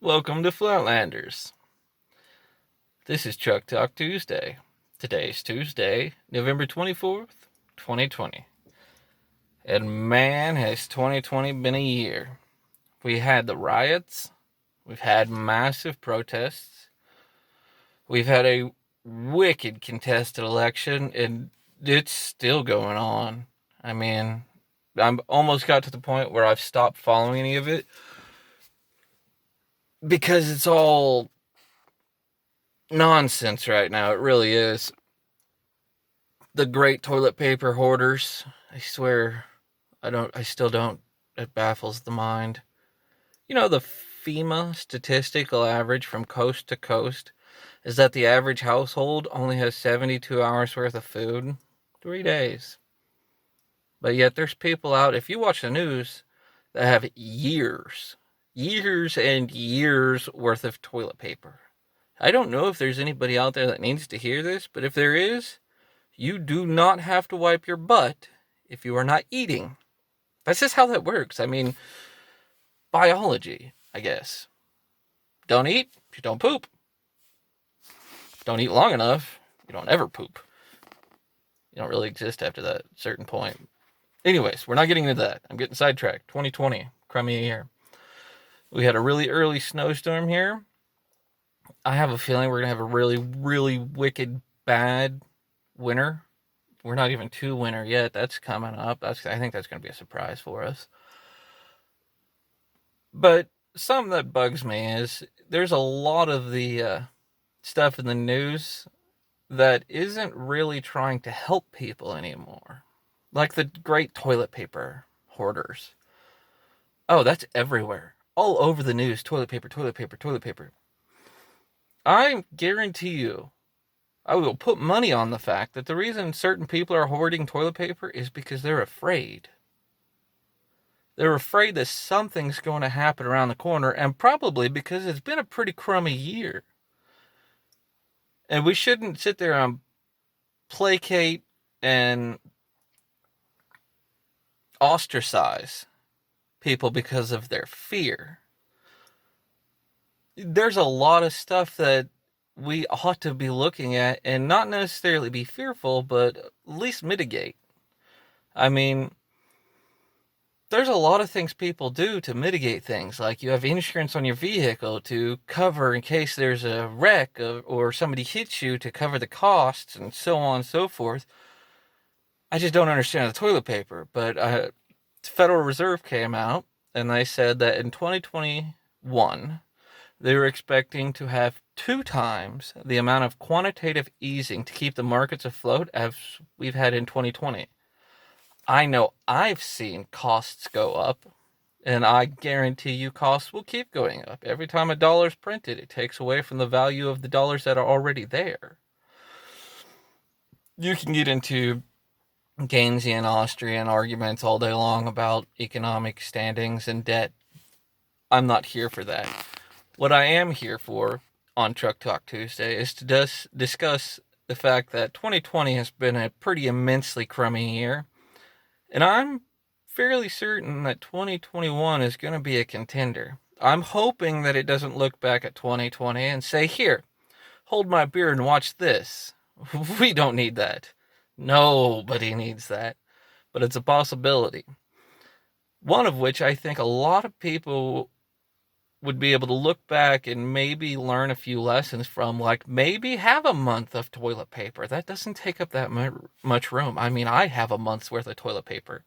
Welcome to Flatlanders. This is Truck Talk Tuesday. Today's Tuesday, November 24th, 2020. And man, has 2020 been a year. We had the riots, we've had massive protests, we've had a wicked contested election, and it's still going on. I mean, I'm almost got to the point where I've stopped following any of it because it's all nonsense right now. It really is. The great toilet paper hoarders. I swear, I still don't, it baffles the mind. You know, the FEMA statistical average from coast to coast is that the average household only has 72 hours worth of food. 3 days. But yet there's people out, if you watch the news, that have years and years worth of toilet paper. I don't know if there's anybody out there that needs to hear this, but if there is, you do not have to wipe your butt if you are not eating. That's just how that works. I mean, biology, I guess. Don't eat, you don't poop. Don't eat long enough, you don't ever poop. You don't really exist after that certain point. Anyways, we're not getting into that. I'm getting sidetracked. 2020, crummy year. We had a really early snowstorm here. I have a feeling we're going to have a really, really wicked bad winter. We're not even to winter yet. That's coming up. I think that's going to be a surprise for us. But something that bugs me is there's a lot of the stuff in the news that isn't really trying to help people anymore. Like the great toilet paper hoarders. Oh, that's everywhere. All over the news. Toilet paper, toilet paper, toilet paper. I guarantee you, I will put money on the fact that the reason certain people are hoarding toilet paper is because they're afraid. They're afraid that something's going to happen around the corner, and probably because it's been a pretty crummy year. And we shouldn't sit there and placate and ostracize people because of their fear. There's a lot of stuff that we ought to be looking at and not necessarily be fearful, but at least mitigate. I mean, there's a lot of things people do to mitigate things. Like you have insurance on your vehicle to cover in case there's a wreck or somebody hits you, to cover the costs and so on and so forth. I just don't understand the toilet paper. But the Federal Reserve came out and they said that in 2021, they were expecting to have 2 times the amount of quantitative easing to keep the markets afloat as we've had in 2020. I know I've seen costs go up, and I guarantee you costs will keep going up. Every time a dollar's printed, it takes away from the value of the dollars that are already there. You can get into Keynesian, Austrian arguments all day long about economic standings and debt. I'm not here for that. What I am here for on Truck Talk Tuesday is to discuss the fact that 2020 has been a pretty immensely crummy year. And I'm fairly certain that 2021 is going to be a contender. I'm hoping that it doesn't look back at 2020 and say, here, hold my beer and watch this. We don't need that. Nobody needs that. But it's a possibility. One of which I think a lot of people would be able to look back and maybe learn a few lessons from, like maybe have a month of toilet paper. That doesn't take up that much room. I mean, I have a month's worth of toilet paper.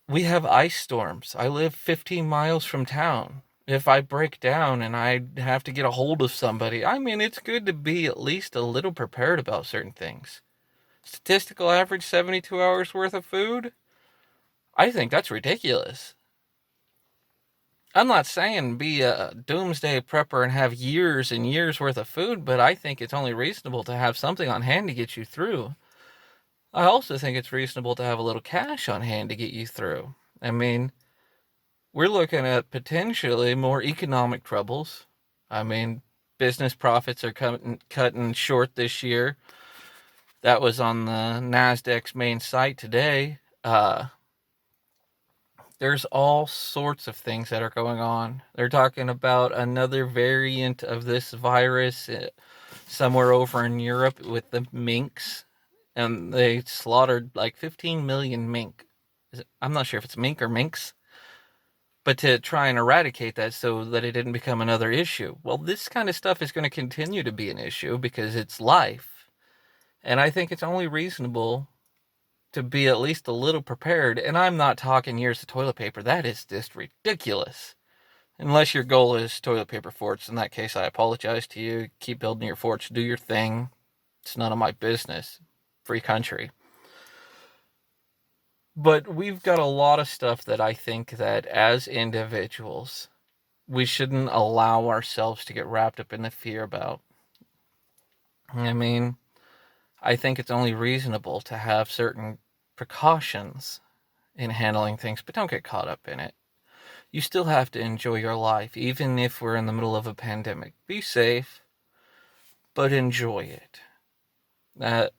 We have ice storms. I live 15 miles from town. If I break down and I have to get a hold of somebody, I mean, it's good to be at least a little prepared about certain things. Statistical average 72 hours worth of food? I think that's ridiculous. I'm not saying be a doomsday prepper and have years and years worth of food, but I think it's only reasonable to have something on hand to get you through. I also think it's reasonable to have a little cash on hand to get you through. I mean, we're looking at potentially more economic troubles. I mean, business profits are cutting short this year. That was on the NASDAQ's main site today. There's all sorts of things that are going on. They're talking about another variant of this virus somewhere over in Europe with the minks, and they slaughtered like 15 million mink. I'm not sure if it's mink or minks, but to try and eradicate that so that it didn't become another issue. Well, this kind of stuff is going to continue to be an issue because it's life. And I think it's only reasonable to be at least a little prepared. And I'm not talking years of toilet paper. That is just ridiculous. Unless your goal is toilet paper forts. In that case, I apologize to you. Keep building your forts. Do your thing. It's none of my business. Free country. But we've got a lot of stuff that I think that as individuals, we shouldn't allow ourselves to get wrapped up in the fear about. I mean, I think it's only reasonable to have certain precautions in handling things, but don't get caught up in it. You still have to enjoy your life, even if we're in the middle of a pandemic. Be safe, but enjoy it.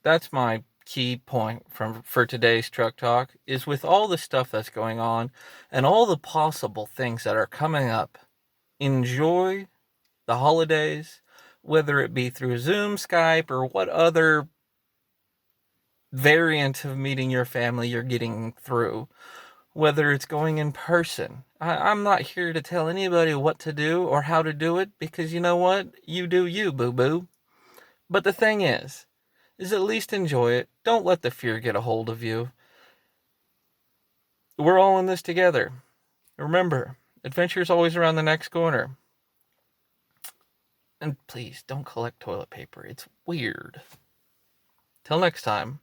That's my key point for today's Truck Talk, is with all the stuff that's going on and all the possible things that are coming up, enjoy the holidays, whether it be through Zoom, Skype, or what other variant of meeting your family you're getting through, whether it's going in person. I'm not here to tell anybody what to do or how to do it, because you know what? You do you, boo-boo. But the thing is at least enjoy it. Don't let the fear get a hold of you. We're all in this together. Remember, adventure is always around the next corner. And please, don't collect toilet paper. It's weird. Till next time.